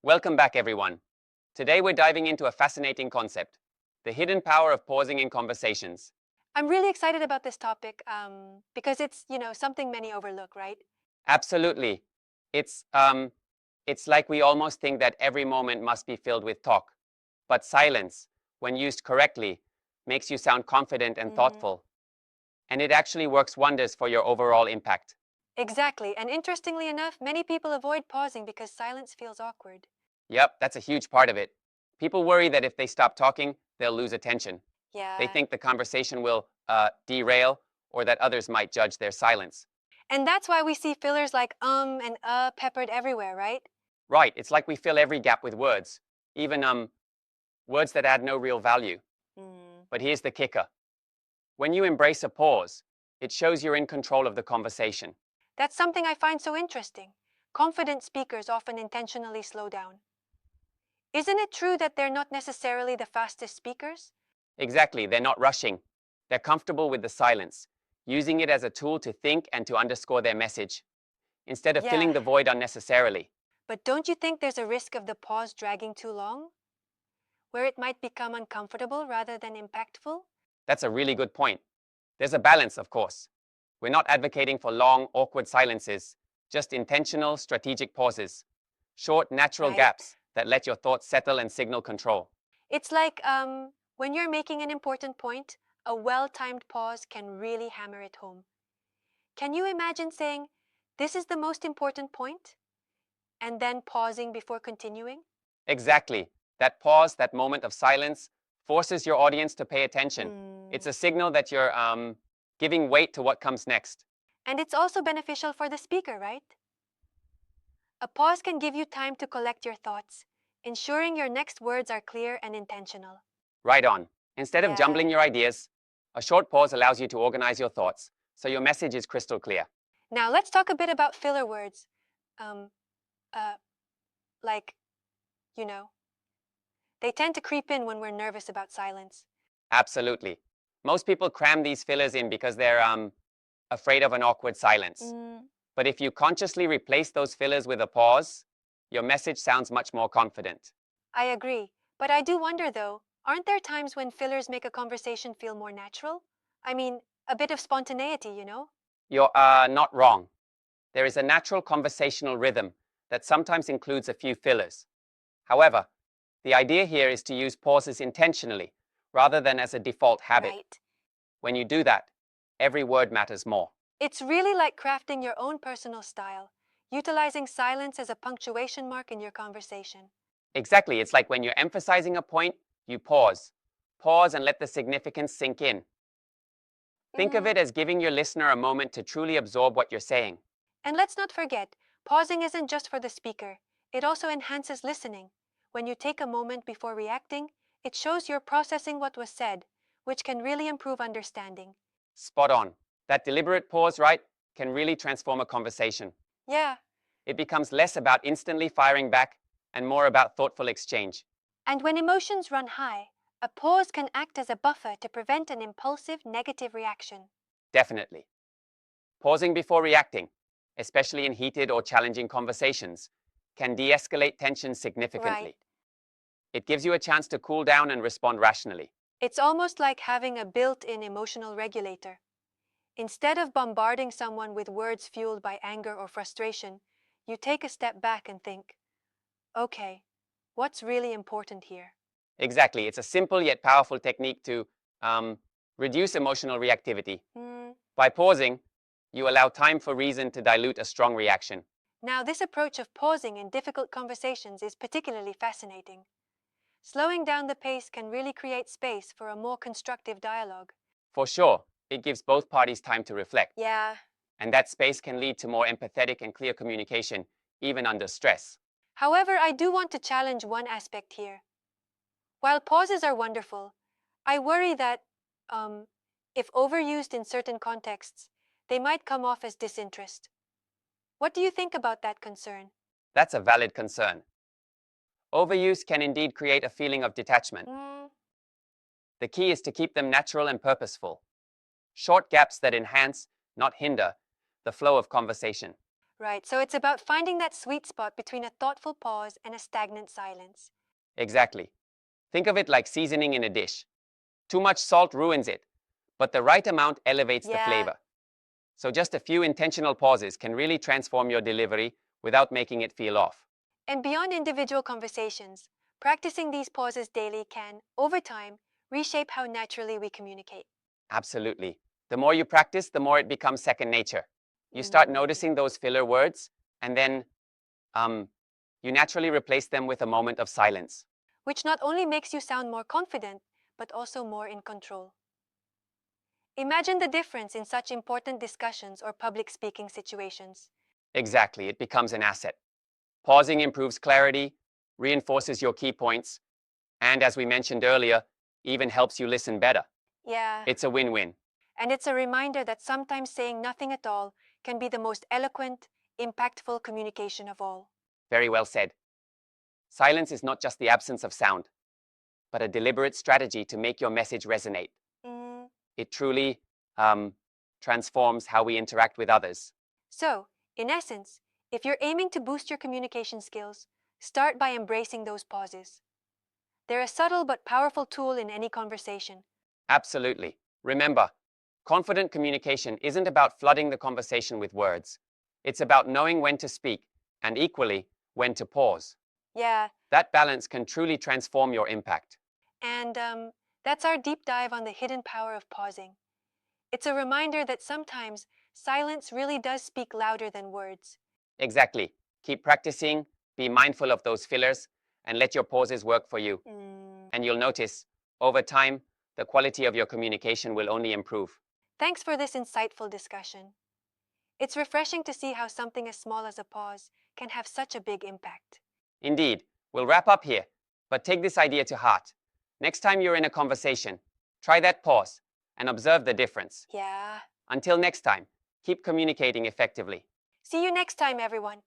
Welcome back, everyone. Today we're diving into a fascinating concept, the hidden power of pausing in conversations. I'm really excited about this topic because it's, something many overlook, right? Absolutely. It's um it's like we almost think that every moment must be filled with talk. But silence, when used correctly, makes you sound confident and Hmm. thoughtful, and it actually works wonders for your overall impact. Exactly. And interestingly enough, many people avoid pausing because silence feels awkward. Yep, that's a huge part of it. People worry that if they stop talking, they'll lose attention. They Yeah. think the conversation will derail or that others might judge their silence. And that's why we see fillers like and peppered everywhere, right? Right, it's like we fill every gap with words, even words that add no real value. Mm. But here's the kicker. When you embrace a pause, it shows you're in control of the conversation. That's something I find so interesting. Confident speakers often intentionally slow down. Isn't it true that they're not necessarily the fastest speakers? Exactly, they're not rushing. They're comfortable with the silence, using it as a tool to think and to underscore their message, instead of filling Yeah. the void unnecessarily. But don't you think there's a risk of the pause dragging too long? Where it might become uncomfortable rather than impactful? That's a really good point. There's a balance, of course. We're not advocating for long, awkward silences, just intentional, strategic pauses, short, natural Right. gaps that let your thoughts settle and signal control. It's like when you're making an important point, a well timed pause can really hammer it home. Can you imagine saying, "This is the most important point," and then pausing before continuing? Exactly. That pause, that moment of silence, forces your audience to pay attention. Hmm. It's a signal that you're giving weight to what comes next. And it's also beneficial for the speaker, right? A pause can give you time to collect your thoughts, ensuring your next words are clear and intentional. Right on. Instead of Yeah. jumbling your ideas, a short pause allows you to organize your thoughts so your message is crystal clear. Now let's talk a bit about filler words. Um, uh, like, you know, they tend to creep in when we're nervous about silence. Absolutely. Most people cram these fillers in because they're afraid of an awkward silence. Mm, But if you consciously replace those fillers with a pause, your message sounds much more confident. I agree. But I do wonder though, aren't there times when fillers make a conversation feel more natural? I mean, a bit of spontaneity. You're not wrong. There is a natural conversational rhythm that sometimes includes a few fillers. However, the idea here is to use pauses intentionally rather than as a default habit. Right. When you do that, every word matters more. It's really like crafting your own personal style, utilizing silence as a punctuation mark in your conversation. Exactly, it's like when you're emphasizing a point, you pause. Pause and let the significance sink in. Think of Mm. it as giving your listener a moment to truly absorb what you're saying. And let's not forget, pausing isn't just for the speaker, it also enhances listening. When you take a moment before reacting, it shows you're processing what was said, which can really improve understanding. Spot on. That deliberate pause, right, can really transform a conversation. Yeah, It becomes less about instantly firing back and more about thoughtful exchange. and when emotions run high, a pause can act as a buffer to prevent an impulsive negative reaction. Definitely. Pausing before reacting, especially in heated or challenging conversations, can de escalate tension Right. significantly. It gives you a chance to cool down and respond rationally. It's almost like having a built in emotional regulator. Instead of bombarding someone with words fueled by anger or frustration, you take a step back and think, okay, what's really important here? Exactly. It's a simple yet powerful technique to um, reduce emotional reactivity. Hmm. By pausing, you allow time for reason to dilute a strong reaction. Now, this approach of pausing in difficult conversations is particularly fascinating. Slowing down the pace can really create space for a more constructive dialogue. For sure, it gives both parties time to reflect, Yeah. and that space can lead to more empathetic and clear communication, even under stress. However, I do want to challenge one aspect here. While pauses are wonderful, I worry that, um, if overused in certain contexts, they might come off as disinterest. What do you think about that concern? That's a valid concern. Overuse can indeed create a feeling of detachment. Mm, The key is to keep them natural and purposeful. Short gaps that enhance, not hinder, the flow of conversation. Right, so it's about finding that sweet spot between a thoughtful pause and a stagnant silence. Exactly. Think of it like seasoning in a dish. Too much salt ruins it, but the right amount elevates the Yeah, flavor. So just a few intentional pauses can really transform your delivery without making it feel off. and beyond individual conversations, practicing these pauses daily can, over time, reshape how naturally we communicate. Absolutely. The more you practice, the more it becomes second nature. You start Mm. noticing those filler words, and then um, you naturally replace them with a moment of silence. Which not only makes you sound more confident, but also more in control. Imagine the difference in such important discussions or public speaking situations. Exactly, it becomes an asset. Pausing improves clarity, reinforces your key points, and as we mentioned earlier, even helps you listen better. Yeah, It's a win win. and it's a reminder that sometimes saying nothing at all can be the most eloquent, impactful communication of all. Very well said. Silence is not just the absence of sound, but a deliberate strategy to make your message resonate. Mm. It truly um, transforms how we interact with others. So, in essence, if you're aiming to boost your communication skills, start by embracing those pauses. They're a subtle but powerful tool in any conversation. Absolutely. Remember, confident communication isn't about flooding the conversation with words. It's about knowing when to speak and equally when to pause. Yeah, That balance can truly transform your impact. and that's our deep dive on the hidden power of pausing. It's a reminder that sometimes silence really does speak louder than words. Exactly. Keep practicing, be mindful of those fillers, and let your pauses work for you. Mm. And you'll notice, over time, the quality of your communication will only improve. Thanks for this insightful discussion. It's refreshing to see how something as small as a pause can have such a big impact. Indeed, we'll wrap up here, but take this idea to heart. Next time you're in a conversation, try that pause and observe the difference. Yeah. Until next time, keep communicating effectively. See you next time, everyone.